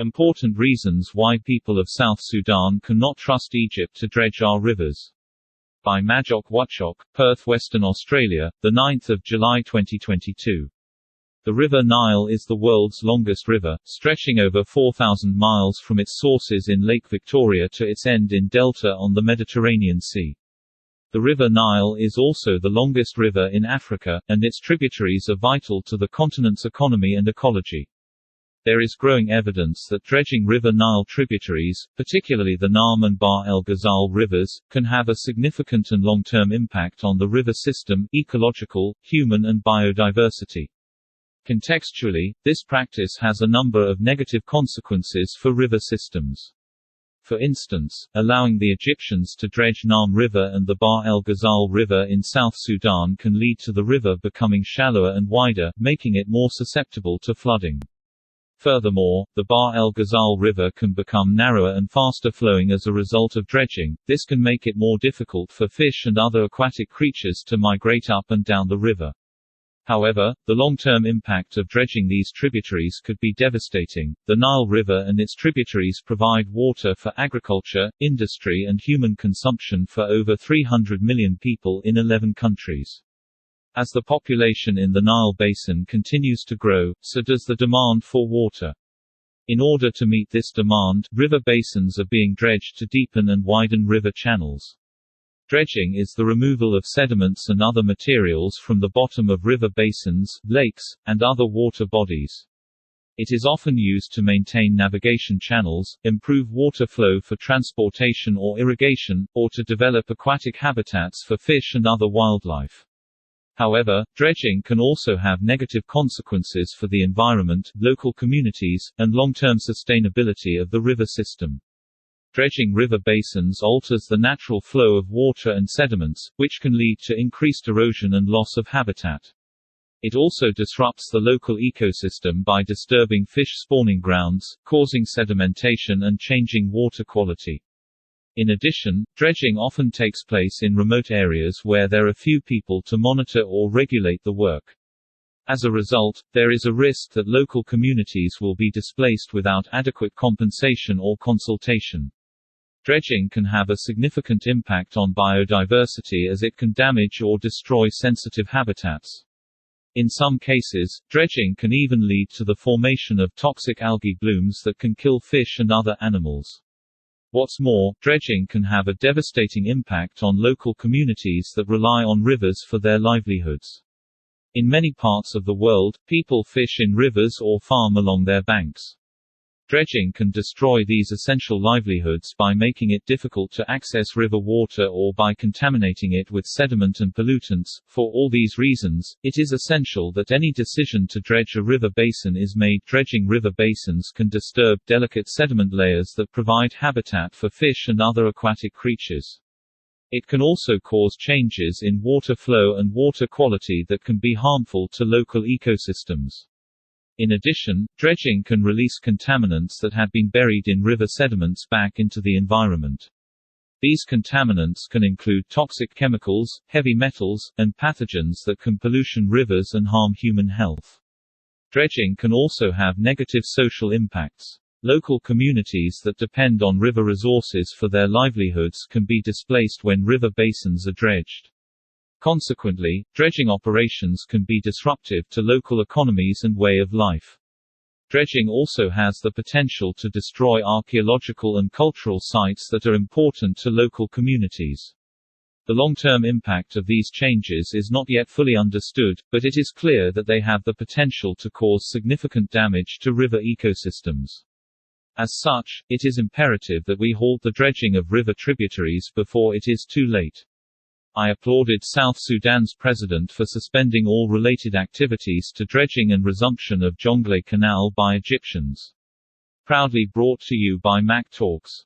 Important reasons why people of South Sudan cannot trust Egypt to dredge our rivers. By Majok Wutchok, Perth, Western Australia, 9 July 2022. The River Nile is the world's longest river, stretching over 4,000 miles from its sources in Lake Victoria to its end in Delta on the Mediterranean Sea. The River Nile is also the longest river in Africa, and its tributaries are vital to the continent's economy and ecology. There is growing evidence that dredging River Nile tributaries, particularly the Naam and Bahr el Ghazal rivers, can have a significant and long-term impact on the river system, ecological, human and biodiversity. Contextually, this practice has a number of negative consequences for river systems. For instance, allowing the Egyptians to dredge Naam River and the Bahr el Ghazal River in South Sudan can lead to the river becoming shallower and wider, making it more susceptible to flooding. Furthermore, the Bahr el Ghazal River can become narrower and faster flowing as a result of dredging. This can make it more difficult for fish and other aquatic creatures to migrate up and down the river. However, the long-term impact of dredging these tributaries could be devastating. The Nile River and its tributaries provide water for agriculture, industry and human consumption for over 300 million people in 11 countries. As the population in the Nile basin continues to grow, so does the demand for water. In order to meet this demand, river basins are being dredged to deepen and widen river channels. Dredging is the removal of sediments and other materials from the bottom of river basins, lakes, and other water bodies. It is often used to maintain navigation channels, improve water flow for transportation or irrigation, or to develop aquatic habitats for fish and other wildlife. However, dredging can also have negative consequences for the environment, local communities, and long-term sustainability of the river system. Dredging river basins alters the natural flow of water and sediments, which can lead to increased erosion and loss of habitat. It also disrupts the local ecosystem by disturbing fish spawning grounds, causing sedimentation and changing water quality. In addition, dredging often takes place in remote areas where there are few people to monitor or regulate the work. As a result, there is a risk that local communities will be displaced without adequate compensation or consultation. Dredging can have a significant impact on biodiversity as it can damage or destroy sensitive habitats. In some cases, dredging can even lead to the formation of toxic algae blooms that can kill fish and other animals. What's more, dredging can have a devastating impact on local communities that rely on rivers for their livelihoods. In many parts of the world, people fish in rivers or farm along their banks. Dredging can destroy these essential livelihoods by making it difficult to access river water or by contaminating it with sediment and pollutants. For all these reasons, it is essential that any decision to dredge a river basin is made. Dredging river basins can disturb delicate sediment layers that provide habitat for fish and other aquatic creatures. It can also cause changes in water flow and water quality that can be harmful to local ecosystems. In addition, dredging can release contaminants that had been buried in river sediments back into the environment. These contaminants can include toxic chemicals, heavy metals, and pathogens that can pollution rivers and harm human health. Dredging can also have negative social impacts. Local communities that depend on river resources for their livelihoods can be displaced when river basins are dredged. Consequently, dredging operations can be disruptive to local economies and way of life. Dredging also has the potential to destroy archaeological and cultural sites that are important to local communities. The long-term impact of these changes is not yet fully understood, but it is clear that they have the potential to cause significant damage to river ecosystems. As such, it is imperative that we halt the dredging of river tributaries before it is too late. I applauded South Sudan's president for suspending all related activities to dredging and resumption of Jonglei Canal by Egyptians. Proudly brought to you by Mac Talks.